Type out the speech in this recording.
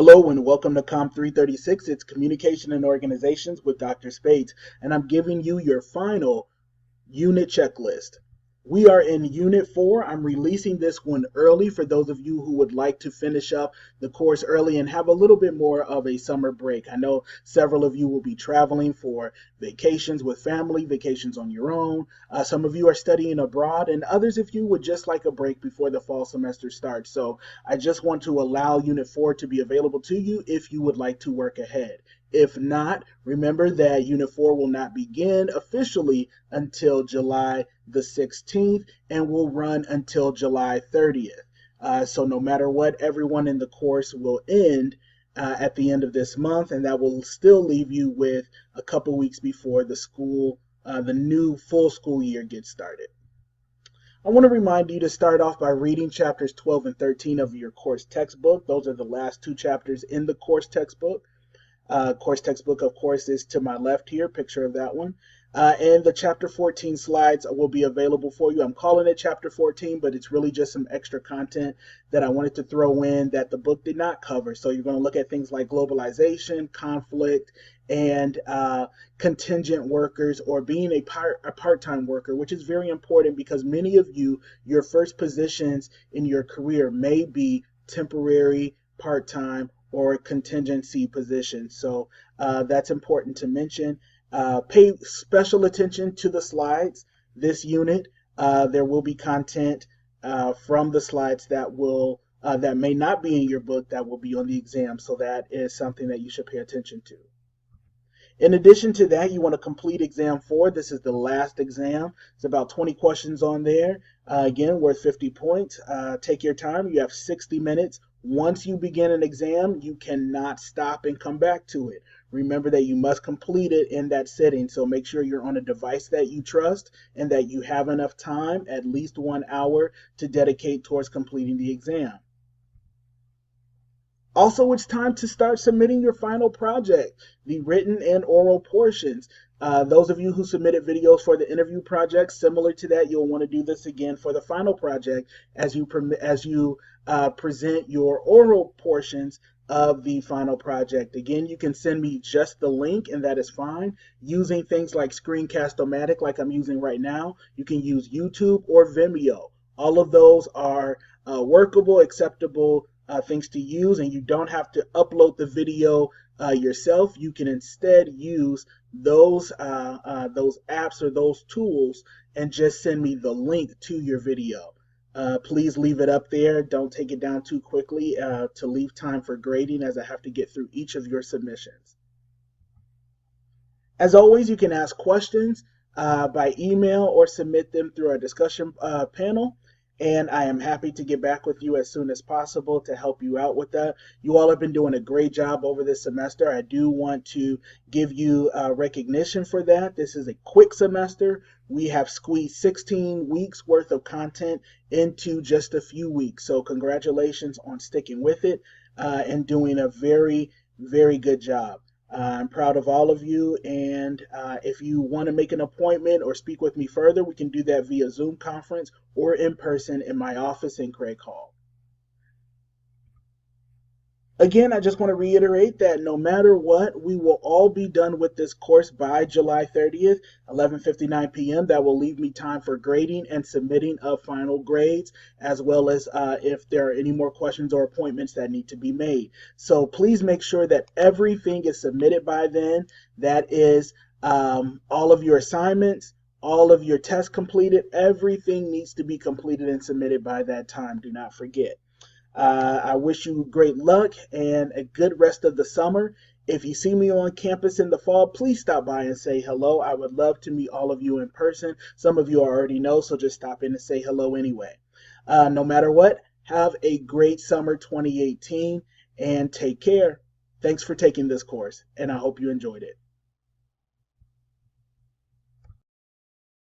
Hello and welcome to COM 336. It's Communication and Organizations with Dr. Spades, and I'm giving you your final unit checklist. We are in Unit 4. I'm releasing this one early for those of you who would like to finish up the course early and have a little bit more of a summer break. I know several of you will be traveling for vacations with family, vacations on your own. Some of you are studying abroad, and others of you would just like a break before the fall semester starts. So I just want to allow Unit 4 to be available to you if you would like to work ahead. If not, remember that Unit 4 will not begin officially until July the 16th and will run until July 30th. So no matter what, everyone in the course will end at the end of this month, and that will still leave you with a couple weeks before the new full school year gets started. I want to remind you to start off by reading chapters 12 and 13 of your course textbook. Those are the last two chapters in the course textbook. Course textbook, of course, is to my left here, picture of that one. And the chapter 14 slides will be available for you. I'm calling it chapter 14, but it's really just some extra content that I wanted to throw in that the book did not cover. So you're going to look at things like globalization, conflict, and contingent workers, or being a part-time worker, which is very important because many of you, your first positions in your career may be temporary, part-time, or contingency position. So that's important to mention. Pay special attention to the slides. This unit, there will be content from the slides that may not be in your book that will be on the exam. So that is something that you should pay attention to. In addition to that, you want to complete exam 4. This is the last exam. It's about 20 questions on there. Again, worth 50 points. Take your time. You have 60 minutes. Once you begin an exam, you cannot stop and come back to it. Remember that you must complete it in that setting. So make sure you're on a device that you trust and that you have enough time, at least 1 hour, to dedicate towards completing the exam. Also, it's time to start submitting your final project, the written and oral portions. Those of you who submitted videos for the interview project, similar to that, you'll want to do this again for the final project as you present your oral portions of the final project. Again, you can send me just the link, and that is fine. Using things like Screencast-O-Matic, like I'm using right now, you can use YouTube or Vimeo. All of those are workable, acceptable things to use, and you don't have to upload the video yourself. You can instead use those apps or those tools and just send me the link to your video. Please leave it up there. Don't take it down too quickly to leave time for grading, as I have to get through each of your submissions. As always, you can ask questions by email or submit them through our discussion panel. And I am happy to get back with you as soon as possible to help you out with that. You all have been doing a great job over this semester. I do want to give you recognition for that. This is a quick semester. We have squeezed 16 weeks worth of content into just a few weeks. So congratulations on sticking with it and doing a very, very good job. I'm proud of all of you, and if you want to make an appointment or speak with me further, we can do that via Zoom conference or in person in my office in Craig Hall. Again, I just want to reiterate that no matter what, we will all be done with this course by July 30th, 11:59 p.m. That will leave me time for grading and submitting of final grades, as well as if there are any more questions or appointments that need to be made. So please make sure that everything is submitted by then. That is all of your assignments, all of your tests completed. Everything needs to be completed and submitted by that time. Do not forget. I wish you great luck and a good rest of the summer. If you see me on campus in the fall, please stop by and say hello. I would love to meet all of you in person. Some of you already know, so just stop in and say hello anyway. No matter what, have a great summer 2018 and take care. Thanks for taking this course, and I hope you enjoyed it.